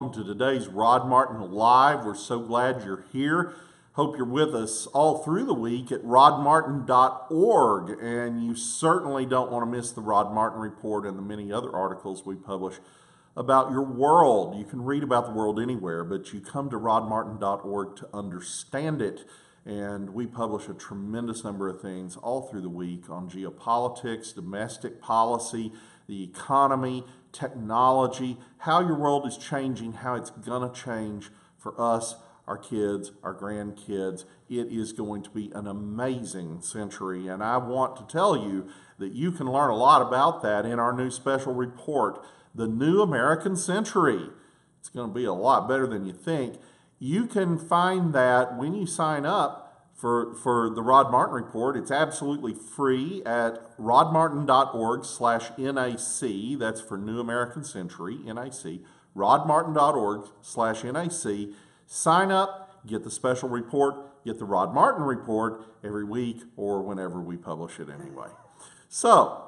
welcome to today's Rod Martin Live. We're so glad you're here. Hope you're with us all through the week at rodmartin.org, and you certainly don't want to miss the Rod Martin Report and the many other articles we publish about your world. You can read about the world anywhere, but you come to rodmartin.org to understand it. And we publish a tremendous number of things all through the week on geopolitics, domestic policy, the economy, technology, how your world is changing, how it's going to change for us, our kids, our grandkids. It is going to be an amazing century, and I want to tell you that you can learn a lot about that in our new special report, The New American Century. It's going to be a lot better than you think. You can find that when you sign up for the Rod Martin Report. It's absolutely free at rodmartin.org/NAC. That's for New American Century, NAC. rodmartin.org/NAC. Sign up, get the special report, get the Rod Martin Report every week or whenever we publish it anyway. So,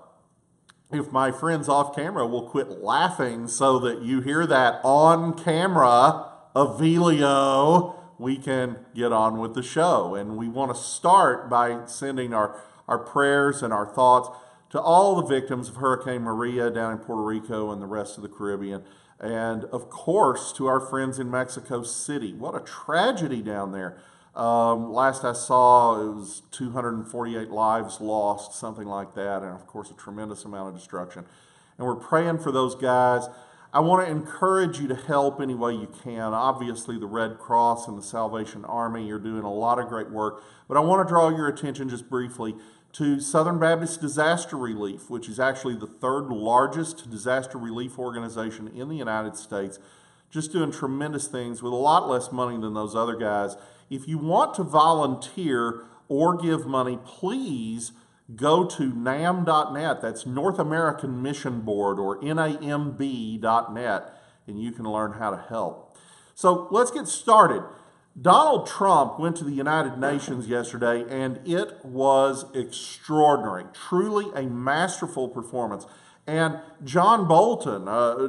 if my friends off camera will quit laughing so that you hear that on camera, Avilio, we can get on with the show. And we want to start by sending our prayers and our thoughts to all the victims of Hurricane Maria down in Puerto Rico and the rest of the Caribbean. And of course, to our friends in Mexico City. What a tragedy down there. Last I saw, it was 248 lives lost, something like that. And of course, a tremendous amount of destruction. And we're praying for those guys. I want to encourage you to help any way you can. Obviously, the Red Cross and the Salvation Army are doing a lot of great work, but I want to draw your attention just briefly to Southern Baptist Disaster Relief, which is actually the third largest disaster relief organization in the United States, just doing tremendous things with a lot less money than those other guys. If you want to volunteer or give money, please go to NAM.net, that's North American Mission Board, or NAMB.net, and you can learn how to help. So let's get started. Donald Trump went to the United Nations yesterday, and it was extraordinary, truly a masterful performance. And John Bolton,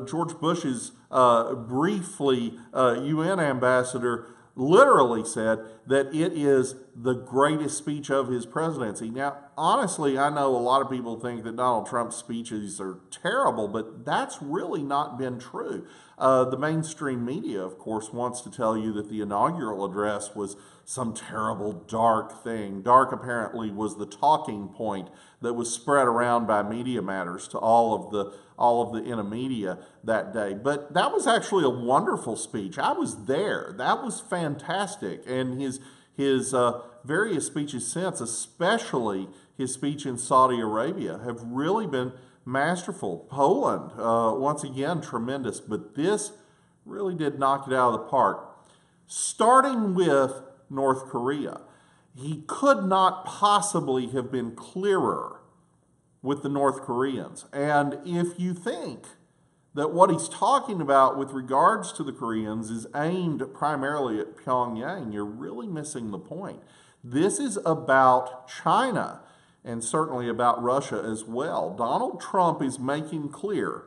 George Bush's briefly UN ambassador, literally said that it is the greatest speech of his presidency. Now, honestly, I know a lot of people think that Donald Trump's speeches are terrible, but that's really not been true. The mainstream media, of course, wants to tell you that the inaugural address was some terrible, dark thing. Dark, apparently, was the talking point that was spread around by Media Matters to all of the inner media that day. But that was actually a wonderful speech. I was there. That was fantastic. And his various speeches since, especially his speech in Saudi Arabia, have really been masterful. Poland, once again, tremendous. But this really did knock it out of the park. Starting with North Korea, he could not possibly have been clearer with the North Koreans. And if you think that what he's talking about with regards to the Koreans is aimed primarily at Pyongyang, you're really missing the point. This is about China and certainly about Russia as well. Donald Trump is making clear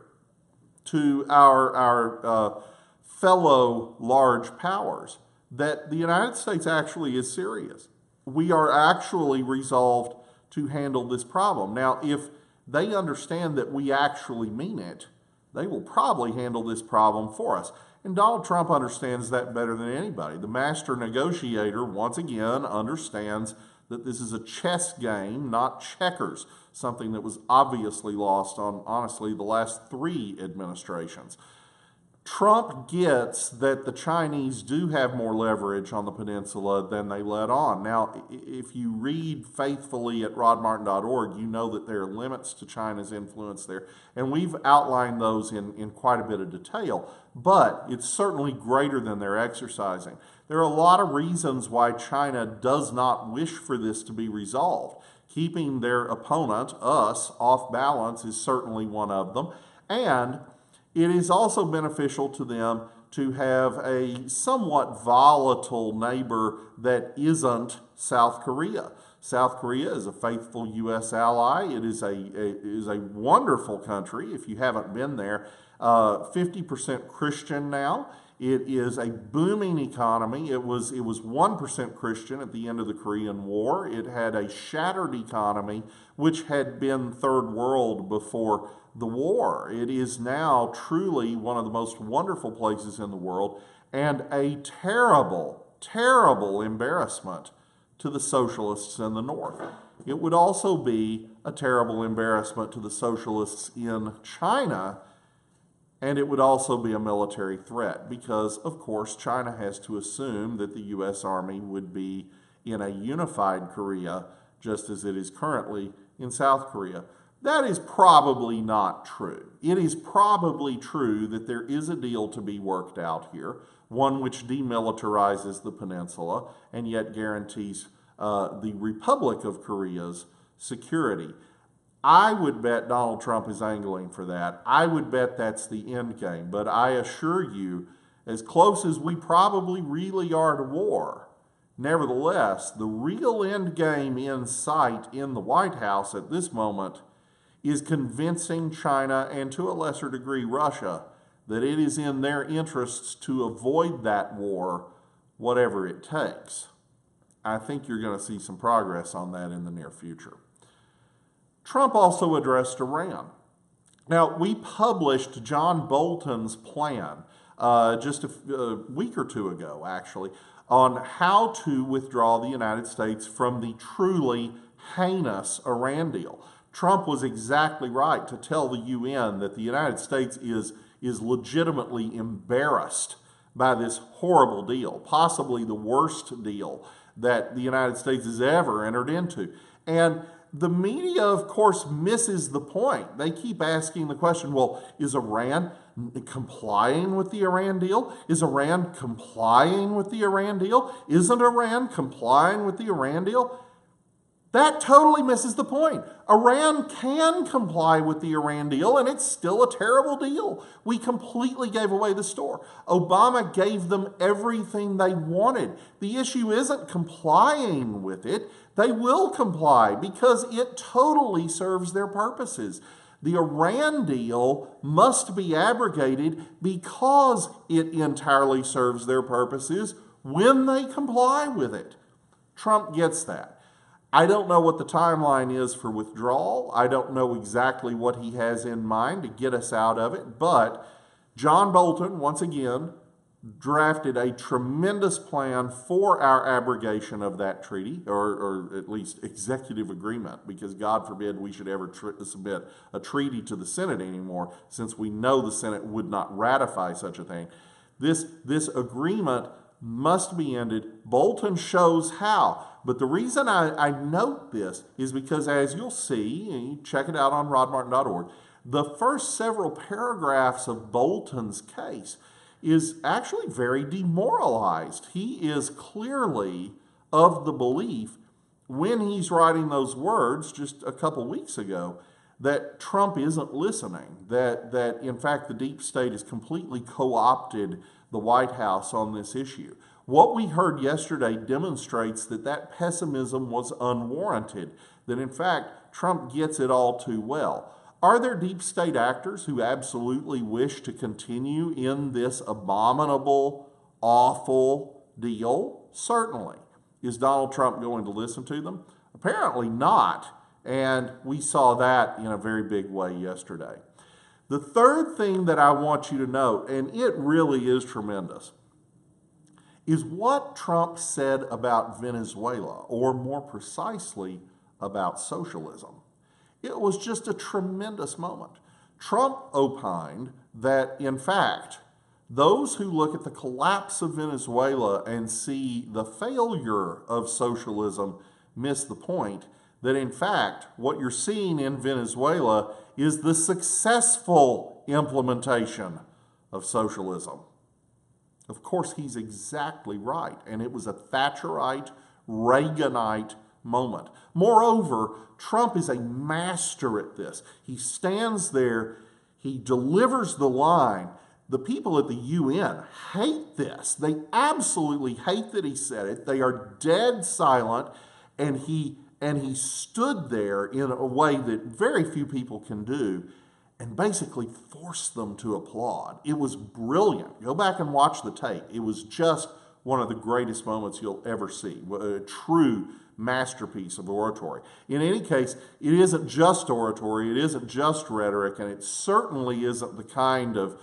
to our fellow large powers that the United States actually is serious. We are actually resolved to handle this problem. Now, if they understand that we actually mean it, they will probably handle this problem for us. And Donald Trump understands that better than anybody. The master negotiator, once again, understands that this is a chess game, not checkers, something that was obviously lost on, honestly, the last 3 administrations. Trump gets that the Chinese do have more leverage on the peninsula than they let on. Now, if you read faithfully at rodmartin.org, you know that there are limits to China's influence there. And we've outlined those in quite a bit of detail. But it's certainly greater than they're exercising. There are a lot of reasons why China does not wish for this to be resolved. Keeping their opponent, us, off balance is certainly one of them. And it is also beneficial to them to have a somewhat volatile neighbor that isn't South Korea. South Korea is a faithful U.S. ally. It is a wonderful country if you haven't been there. 50% Christian now. It is a booming economy. It was 1% Christian at the end of the Korean War. It had a shattered economy, which had been third world before the war. It is now truly one of the most wonderful places in the world, and a terrible, terrible embarrassment to the socialists in the North. It would also be a terrible embarrassment to the socialists in China, and it would also be a military threat because, of course, China has to assume that the U.S. Army would be in a unified Korea just as it is currently in South Korea. That is probably not true. It is probably true that there is a deal to be worked out here, one which demilitarizes the peninsula and yet guarantees the Republic of Korea's security. I would bet Donald Trump is angling for that. I would bet that's the end game. But I assure you, as close as we probably really are to war, nevertheless, the real end game in sight in the White House at this moment is convincing China, and to a lesser degree Russia, that it is in their interests to avoid that war, whatever it takes. I think you're going to see some progress on that in the near future. Trump also addressed Iran. Now, we published John Bolton's plan just a week or two ago, actually, on how to withdraw the United States from the truly heinous Iran deal. Trump was exactly right to tell the UN that the United States is legitimately embarrassed by this horrible deal, possibly the worst deal that the United States has ever entered into. And the media, of course, misses the point. They keep asking the question, well, is Iran complying with the Iran deal? Is Iran complying with the Iran deal? Isn't Iran complying with the Iran deal? That totally misses the point. Iran can comply with the Iran deal, and it's still a terrible deal. We completely gave away the store. Obama gave them everything they wanted. The issue isn't complying with it. They will comply because it totally serves their purposes. The Iran deal must be abrogated because it entirely serves their purposes when they comply with it. Trump gets that. I don't know what the timeline is for withdrawal. I don't know exactly what he has in mind to get us out of it, but John Bolton, once again, drafted a tremendous plan for our abrogation of that treaty, or at least executive agreement, because God forbid we should ever submit a treaty to the Senate anymore, since we know the Senate would not ratify such a thing. This agreement must be ended. Bolton shows how. But the reason I note this is because, as you'll see, and you check it out on rodmartin.org, the first several paragraphs of Bolton's case is actually very demoralized. He is clearly of the belief, when he's writing those words just a couple weeks ago, that Trump isn't listening, that in fact the deep state has completely co-opted the White House on this issue. What we heard yesterday demonstrates that that pessimism was unwarranted, that in fact Trump gets it all too well. Are there deep state actors who absolutely wish to continue in this abominable, awful deal? Certainly. Is Donald Trump going to listen to them? Apparently not, and we saw that in a very big way yesterday. The third thing that I want you to note, and it really is tremendous, is what Trump said about Venezuela, or more precisely, about socialism. It was just a tremendous moment. Trump opined that, in fact, those who look at the collapse of Venezuela and see the failure of socialism miss the point, that in fact, what you're seeing in Venezuela is the successful implementation of socialism. Of course, he's exactly right, and it was a Thatcherite, Reaganite moment. Moreover, Trump is a master at this. He stands there, he delivers the line. The people at the UN hate this. They absolutely hate that he said it. They are dead silent, and he stood there in a way that very few people can do. and basically forced them to applaud. It was brilliant. Go back and watch the tape. It was just one of the greatest moments you'll ever see, a true masterpiece of oratory. In any case, it isn't just oratory, it isn't just rhetoric, and it certainly isn't the kind of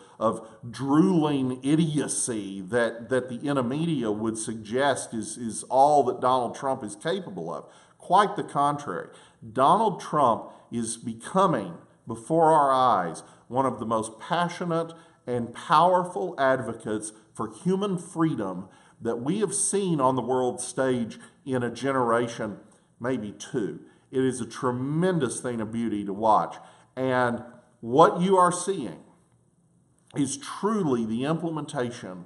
drooling idiocy that the media would suggest is all that Donald Trump is capable of. Quite the contrary. Donald Trump is becoming, before our eyes, one of the most passionate and powerful advocates for human freedom that we have seen on the world stage in a generation, maybe two. It is a tremendous thing of beauty to watch. And what you are seeing is truly the implementation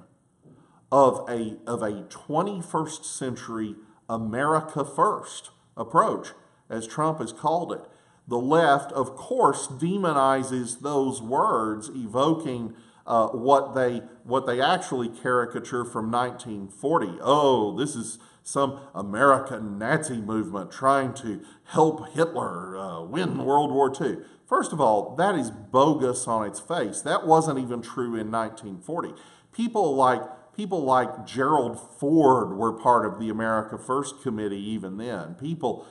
of a 21st century America First approach, as Trump has called it. The left, of course, demonizes those words, evoking what they actually caricature from 1940. Oh, this is some American Nazi movement trying to help Hitler win World War II. First of all, that is bogus on its face. That wasn't even true in 1940. People like Gerald Ford were part of the America First Committee even then. People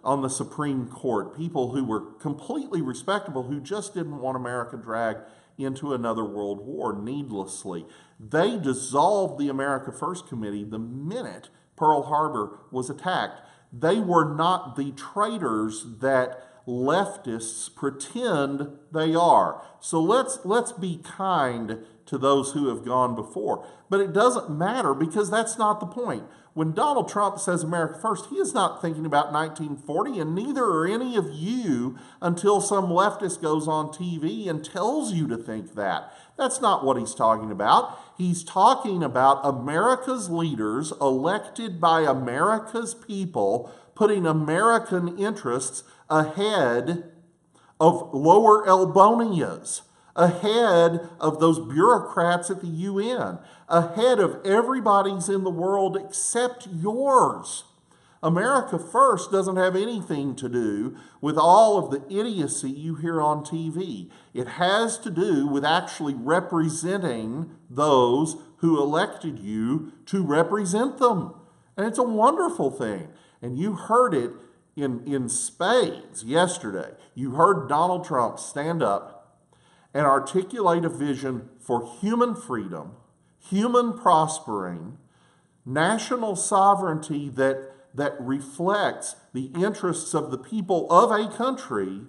on the Supreme Court, people who were completely respectable, who just didn't want America dragged into another world war needlessly. They dissolved the America First Committee the minute Pearl Harbor was attacked. They were not the traitors that leftists pretend they are. So let's be kind to those who have gone before. But it doesn't matter, because that's not the point. When Donald Trump says America First, he is not thinking about 1940, and neither are any of you until some leftist goes on TV and tells you to think that. That's not what he's talking about. He's talking about America's leaders elected by America's people, putting American interests ahead of lower Elbonias, ahead of those bureaucrats at the UN, ahead of everybody's in the world except yours. America First doesn't have anything to do with all of the idiocy you hear on TV. It has to do with actually representing those who elected you to represent them. And it's a wonderful thing. And you heard it in spades yesterday. You heard Donald Trump stand up and articulate a vision for human freedom, human prospering, national sovereignty that reflects the interests of the people of a country,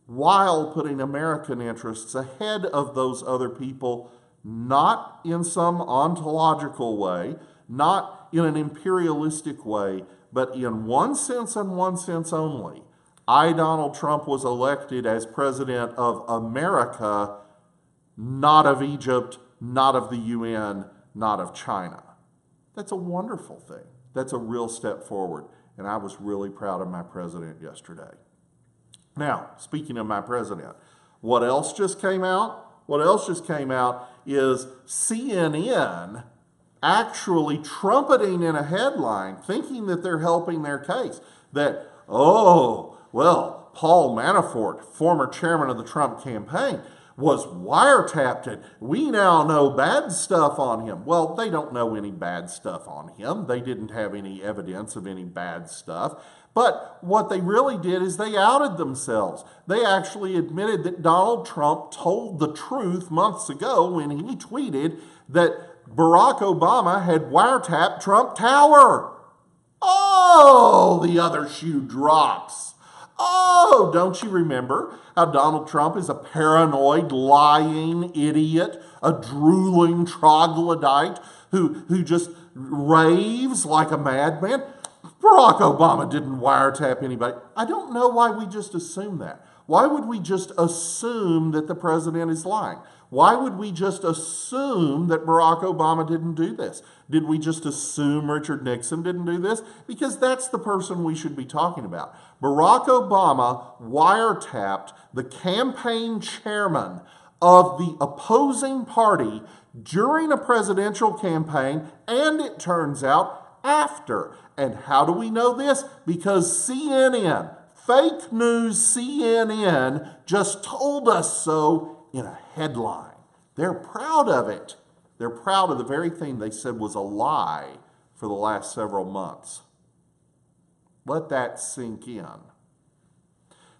while putting American interests ahead of those other people, not in some ontological way, not in an imperialistic way, but in one sense and one sense only. I, Donald Trump, was elected as president of America, not of Egypt, not of the UN, not of China. That's a wonderful thing. That's a real step forward. And I was really proud of my president yesterday. Now, speaking of my president, what else just came out? What else just came out is CNN actually trumpeting in a headline, thinking that they're helping their case, that, oh, well, Paul Manafort, former chairman of the Trump campaign, was wiretapped, and we now know bad stuff on him. Well, they don't know any bad stuff on him. They didn't have any evidence of any bad stuff. But what they really did is they outed themselves. They actually admitted that Donald Trump told the truth months ago when he tweeted that Barack Obama had wiretapped Trump Tower. Oh, the other shoe drops. Oh, don't you remember how Donald Trump is a paranoid, lying idiot, a drooling troglodyte who just raves like a madman? Barack Obama didn't wiretap anybody. I don't know why we just assume that. Why would we just assume that the president is lying? Why would we just assume that Barack Obama didn't do this? Did we just assume Richard Nixon didn't do this? Because that's the person we should be talking about. Barack Obama wiretapped the campaign chairman of the opposing party during a presidential campaign, and it turns out after. And how do we know this? Because CNN, Fake news CNN just told us so in a headline. They're proud of it. They're proud of the very thing they said was a lie for the last several months. Let that sink in.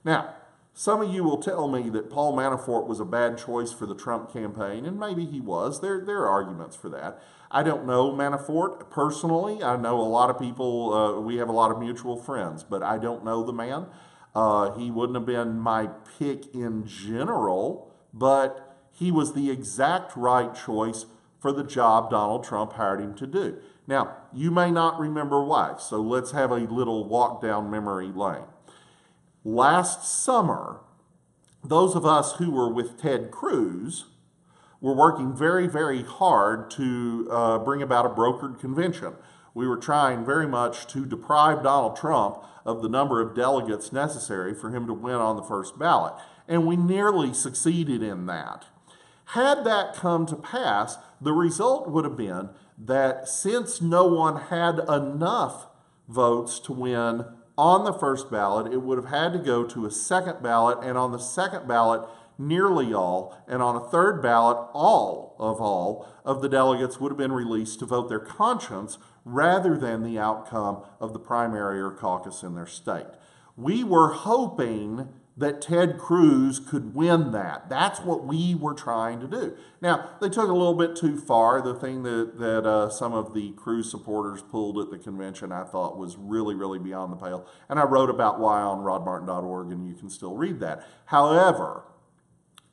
Now, some of you will tell me that Paul Manafort was a bad choice for the Trump campaign, and maybe he was. There are arguments for that. I don't know Manafort personally. I know a lot of people, we have a lot of mutual friends, but I don't know the man. He wouldn't have been my pick in general, but he was the exact right choice for the job Donald Trump hired him to do. Now, you may not remember why, so let's have a little walk down memory lane. Last summer, those of us who were with Ted Cruz were working very, very hard to bring about a brokered convention. We were trying very much to deprive Donald Trump of the number of delegates necessary for him to win on the first ballot, and we nearly succeeded in that. Had that come to pass, the result would have been that since no one had enough votes to win on the first ballot, it would have had to go to a second ballot, and on the second ballot, nearly all, and on a third ballot, all of the delegates would have been released to vote their conscience rather than the outcome of the primary or caucus in their state. We were hoping that Ted Cruz could win that. That's what we were trying to do. Now, they took it a little bit too far. The thing that some of the Cruz supporters pulled at the convention I thought was really, really beyond the pale. And I wrote about why on rodmartin.org, and you can still read that. However,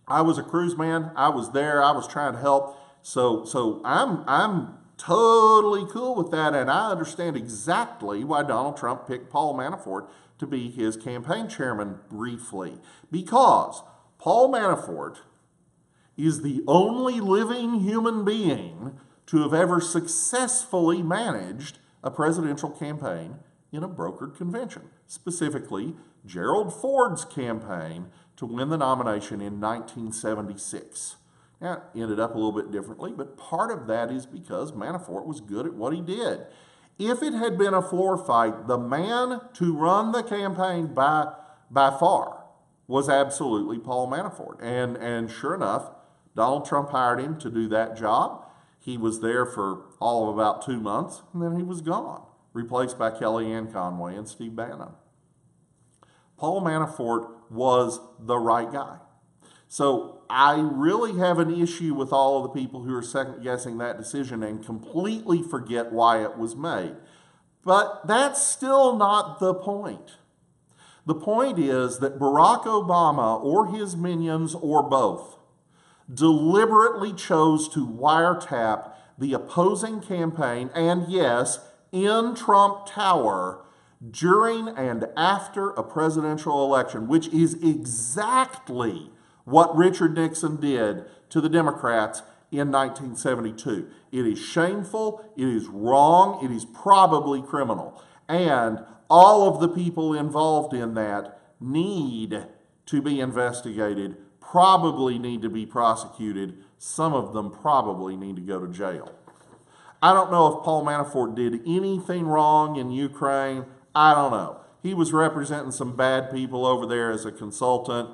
I was a Cruz man. I was there. I was trying to help. So I'm totally cool with that, and I understand exactly why Donald Trump picked Paul Manafort to be his campaign chairman briefly. Because Paul Manafort is the only living human being to have ever successfully managed a presidential campaign in a brokered convention. Specifically, Gerald Ford's campaign to win the nomination in 1976. Now, it ended up a little bit differently, but part of that is because Manafort was good at what he did. If it had been a floor fight, the man to run the campaign by far was absolutely Paul Manafort. And sure enough, Donald Trump hired him to do that job. He was there for all of about 2 months, and then he was gone, replaced by Kellyanne Conway and Steve Bannon. Paul Manafort was the right guy. So I really have an issue with all of the people who are second-guessing that decision and completely forget why it was made. But that's still not the point. The point is that Barack Obama or his minions or both deliberately chose to wiretap the opposing campaign and, yes, in Trump Tower during and after a presidential election, which is exactly what Richard Nixon did to the Democrats in 1972. It is shameful, it is wrong, it is probably criminal. And all of the people involved in that need to be investigated, probably need to be prosecuted. Some of them probably need to go to jail. I don't know if Paul Manafort did anything wrong in Ukraine. I don't know. He was representing some bad people over there as a consultant.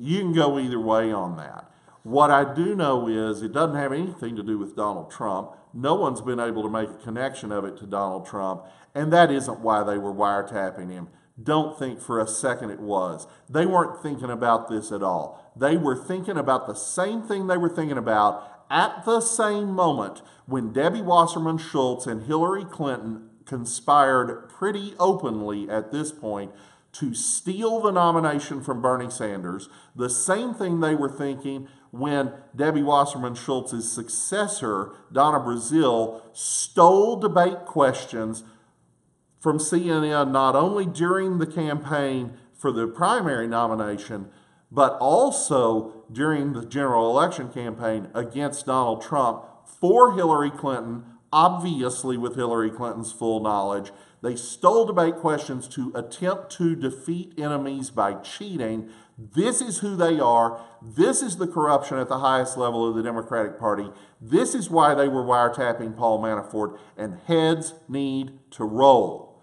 You can go either way on that. What I do know is it doesn't have anything to do with Donald Trump. No one's been able to make a connection of it to Donald Trump, and that isn't why they were wiretapping him. Don't think for a second it was. They weren't thinking about this at all. They were thinking about the same thing they were thinking about at the same moment when Debbie Wasserman Schultz and Hillary Clinton conspired pretty openly at this point to steal the nomination from Bernie Sanders, the same thing they were thinking when Debbie Wasserman Schultz's successor, Donna Brazile, stole debate questions from CNN not only during the campaign for the primary nomination, but also during the general election campaign against Donald Trump for Hillary Clinton, obviously with Hillary Clinton's full knowledge. They stole debate questions to attempt to defeat enemies by cheating. This is who they are. This is the corruption at the highest level of the Democratic Party. This is why they were wiretapping Paul Manafort, and heads need to roll.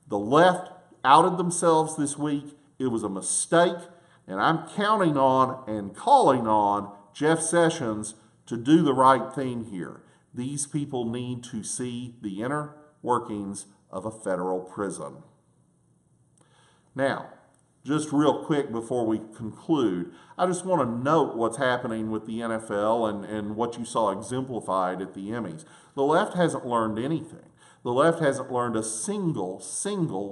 The left outed themselves this week. It was a mistake, and I'm counting on and calling on Jeff Sessions to do the right thing here. These people need to see the inner workings of a federal prison. Now, just real quick before we conclude, I just want to note what's happening with the NFL and what you saw exemplified at the Emmys. The left hasn't learned anything. The left hasn't learned a single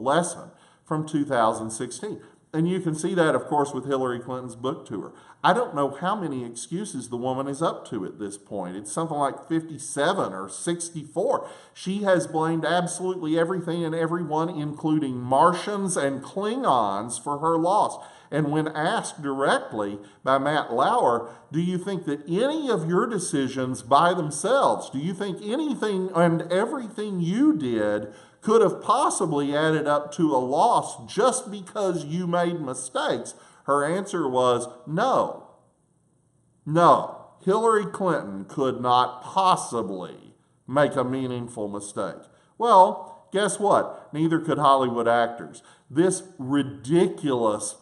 lesson from 2016. And you can see that, of course, with Hillary Clinton's book tour. I don't know how many excuses the woman is up to at this point. It's something like 57 or 64. She has blamed absolutely everything and everyone, including Martians and Klingons, for her loss. And when asked directly by Matt Lauer, do you think that any of your decisions by themselves, do you think anything and everything you did could have possibly added up to a loss just because you made mistakes? Her answer was no. No, Hillary Clinton could not possibly make a meaningful mistake. Well, guess what? Neither could Hollywood actors. This ridiculous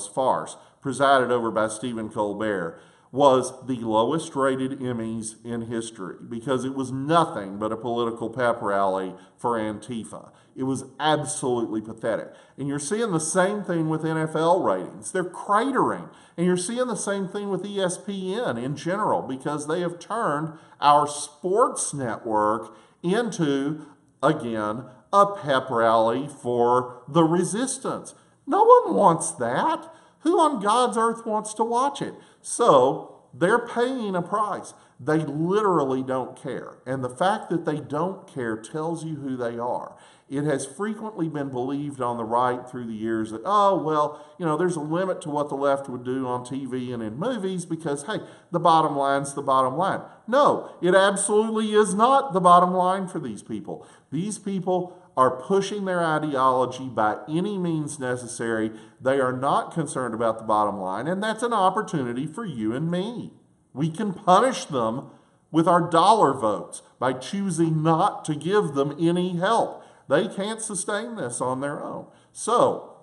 farce presided over by Stephen Colbert was the lowest rated Emmys in history because it was nothing but a political pep rally for Antifa. It was absolutely pathetic. And you're seeing the same thing with NFL ratings. They're cratering. And you're seeing the same thing with ESPN in general because they have turned our sports network into, again, a pep rally for the resistance. No one wants that. Who on God's earth wants to watch it? So they're paying a price. They literally don't care. And the fact that they don't care tells you who they are. It has frequently been believed on the right through the years that, oh, well, there's a limit to what the left would do on TV and in movies because, hey, the bottom line's the bottom line. No, it absolutely is not the bottom line for these people. These people are pushing their ideology by any means necessary. They are not concerned about the bottom line, and that's an opportunity for you and me. We can punish them with our dollar votes by choosing not to give them any help. They can't sustain this on their own. So,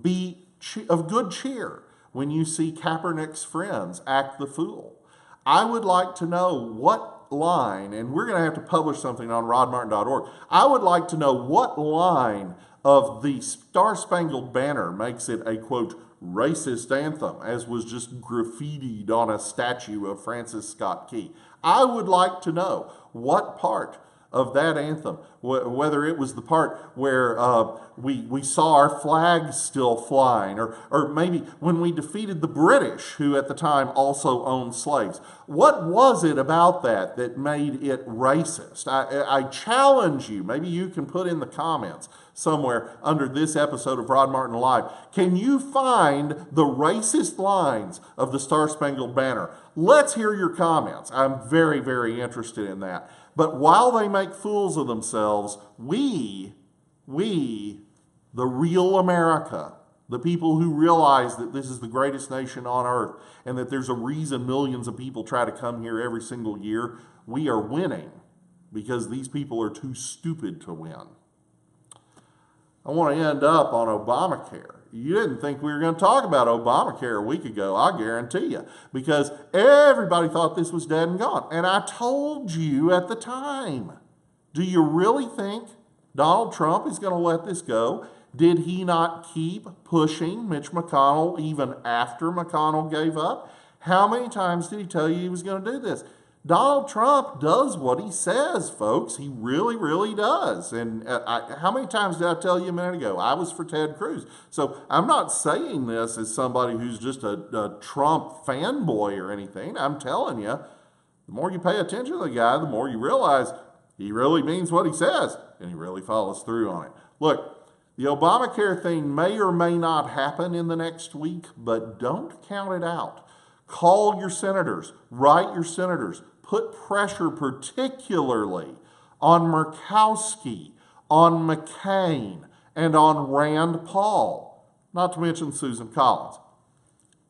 be of good cheer when you see Kaepernick's friends act the fool. I would like to know what line, and we're going to have to publish something on rodmartin.org. I would like to know what line of the Star-Spangled Banner makes it a, quote, racist anthem, as was just graffitied on a statue of Francis Scott Key. I would like to know what part of that anthem, whether it was the part where we saw our flag still flying, or maybe when we defeated the British, who at the time also owned slaves. What was it about that made it racist? I challenge you, maybe you can put in the comments somewhere under this episode of Rod Martin Live. Can you find the racist lines of the Star-Spangled Banner? Let's hear your comments. I'm very, very interested in that. But while they make fools of themselves, we, the real America, the people who realize that this is the greatest nation on earth and that there's a reason millions of people try to come here every single year, we are winning because these people are too stupid to win. I want to end up on Obamacare. You didn't think we were going to talk about Obamacare a week ago, I guarantee you, because everybody thought this was dead and gone. And I told you at the time, do you really think Donald Trump is going to let this go? Did he not keep pushing Mitch McConnell even after McConnell gave up? How many times did he tell you he was going to do this? Donald Trump does what he says, folks. He really, really does. And how many times did I tell you a minute ago? I was for Ted Cruz. So I'm not saying this as somebody who's just a Trump fanboy or anything. I'm telling you, the more you pay attention to the guy, the more you realize he really means what he says, and he really follows through on it. Look, the Obamacare thing may or may not happen in the next week, but don't count it out. Call your senators, write your senators, put pressure particularly on Murkowski, on McCain, and on Rand Paul, not to mention Susan Collins.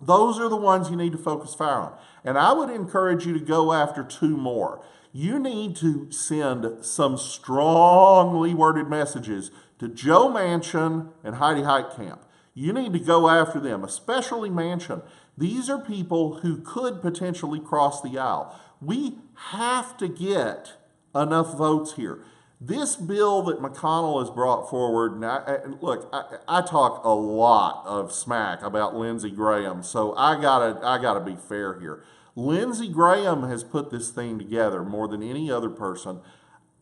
Those are the ones you need to focus fire on. And I would encourage you to go after two more. You need to send some strongly worded messages to Joe Manchin and Heidi Heitkamp. You need to go after them, especially Manchin. These are people who could potentially cross the aisle. We have to get enough votes here. This bill that McConnell has brought forward, look, I talk a lot of smack about Lindsey Graham, so I gotta be fair here. Lindsey Graham has put this thing together more than any other person.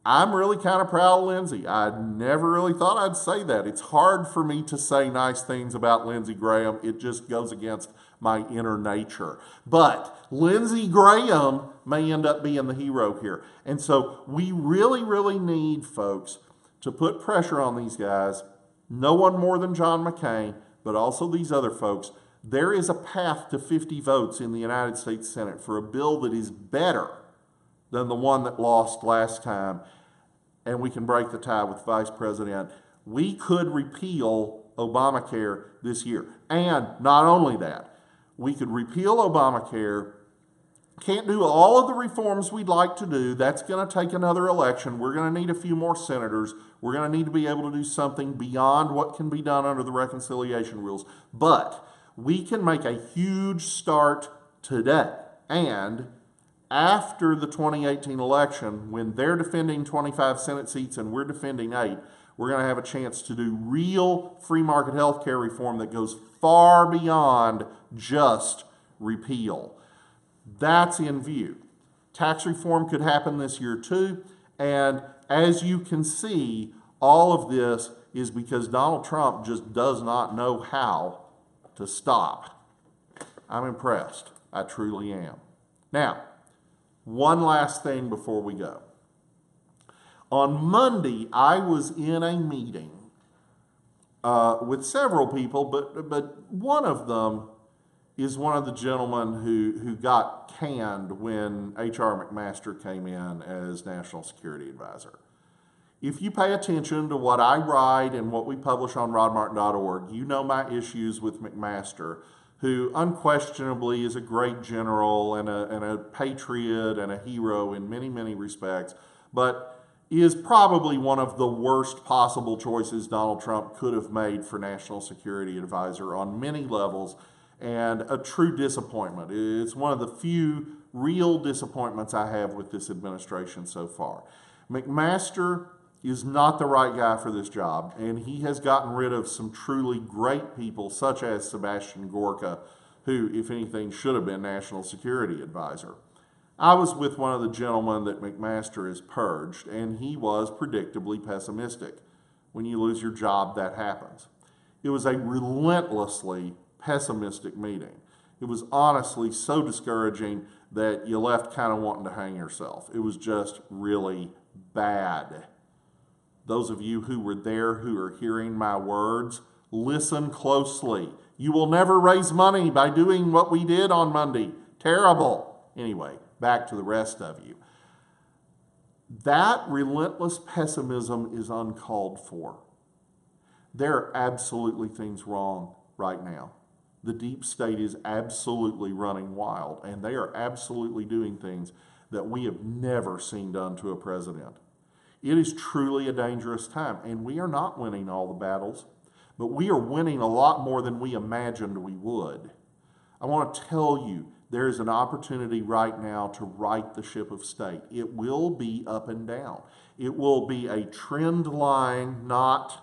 I'm really kind of proud of Lindsey. I never really thought I'd say that. It's hard for me to say nice things about Lindsey Graham. It just goes against my inner nature. But Lindsey Graham may end up being the hero here. And so we really, really need, folks, to put pressure on these guys. No one more than John McCain, but also these other folks. There is a path to 50 votes in the United States Senate for a bill that is better than the one that lost last time, and we can break the tie with Vice President. We could repeal Obamacare this year. And not only that, we could repeal Obamacare. Can't do all of the reforms we'd like to do. That's going to take another election. We're going to need a few more senators. We're going to need to be able to do something beyond what can be done under the reconciliation rules. But we can make a huge start today. And after the 2018 election, when they're defending 25 Senate seats and we're defending 8, we're going to have a chance to do real free market health care reform that goes far beyond just repeal. That's in view. Tax reform could happen this year too, and as you can see, all of this is because Donald Trump just does not know how to stop. I'm impressed. I truly am. Now, one last thing before we go. On Monday, I was in a meeting with several people, but one of them is one of the gentlemen who got canned when H.R. McMaster came in as National Security Advisor. If you pay attention to what I write and what we publish on rodmartin.org, you know my issues with McMaster, who unquestionably is a great general and a patriot and a hero in many, many respects, but is probably one of the worst possible choices Donald Trump could have made for National Security Advisor on many levels, and a true disappointment. It's one of the few real disappointments I have with this administration so far. McMaster is not the right guy for this job, and he has gotten rid of some truly great people, such as Sebastian Gorka, who, if anything, should have been National Security Advisor. I was with one of the gentlemen that McMaster has purged, and he was predictably pessimistic. When you lose your job, that happens. It was a relentlessly pessimistic meeting. It was honestly so discouraging that you left kind of wanting to hang yourself. It was just really bad. Those of you who were there, who are hearing my words, listen closely. You will never raise money by doing what we did on Monday. Terrible. Anyway, back to the rest of you. That relentless pessimism is uncalled for. There are absolutely things wrong right now. The deep state is absolutely running wild, and they are absolutely doing things that we have never seen done to a president. It is truly a dangerous time, and we are not winning all the battles, but we are winning a lot more than we imagined we would. I want to tell you, there is an opportunity right now to right the ship of state. It will be up and down. It will be a trend line, not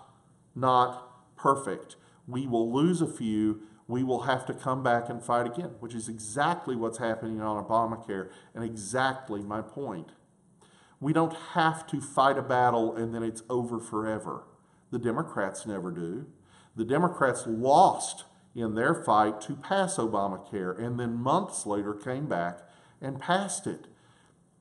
perfect. We will lose a few. We will have to come back and fight again, which is exactly what's happening on Obamacare and exactly my point. We don't have to fight a battle and then it's over forever. The Democrats never do. The Democrats lost in their fight to pass Obamacare and then months later came back and passed it.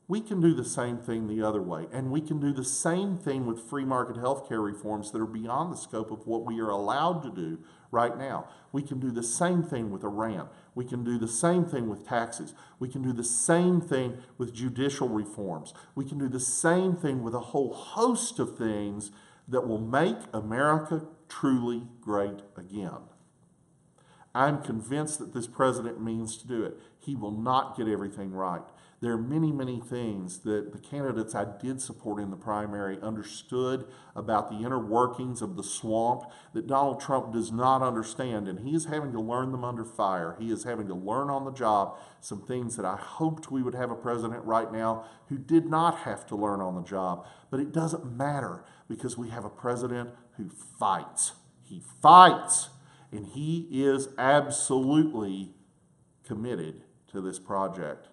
We can do the same thing the other way, and we can do the same thing with free market health care reforms that are beyond the scope of what we are allowed to do right now. We can do the same thing with Iran. We can do the same thing with taxes. We can do the same thing with judicial reforms. We can do the same thing with a whole host of things that will make America truly great again. I'm convinced that this president means to do it. He will not get everything right. There are many, many things that the candidates I did support in the primary understood about the inner workings of the swamp that Donald Trump does not understand, and he is having to learn them under fire. He is having to learn on the job some things that I hoped we would have a president right now who did not have to learn on the job. But it doesn't matter because we have a president who fights. He fights, and he is absolutely committed to this project.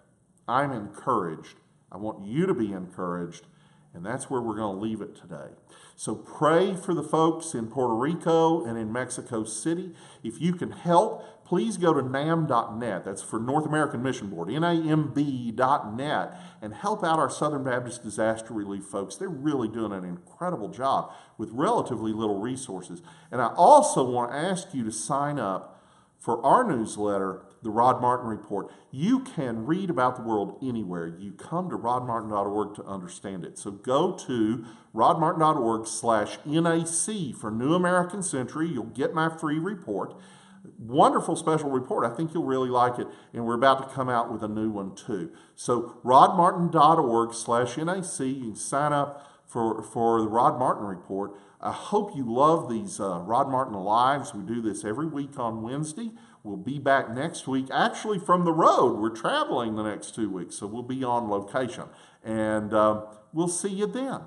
I'm encouraged. I want you to be encouraged, and that's where we're going to leave it today. So pray for the folks in Puerto Rico and in Mexico City. If you can help, please go to NAM.net. That's for North American Mission Board, NAMB.net, and help out our Southern Baptist Disaster Relief folks. They're really doing an incredible job with relatively little resources. And I also want to ask you to sign up for our newsletter, the Rod Martin Report. You can read about the world anywhere. You come to rodmartin.org to understand it. So go to rodmartin.org/NAC for New American Century. You'll get my free report. Wonderful special report. I think you'll really like it. And we're about to come out with a new one too. So rodmartin.org/NAC. You can sign up for the Rod Martin Report. I hope you love these Rod Martin Lives. We do this every week on Wednesday. We'll be back next week, actually from the road. We're traveling the next 2 weeks, so we'll be on location. And we'll see you then.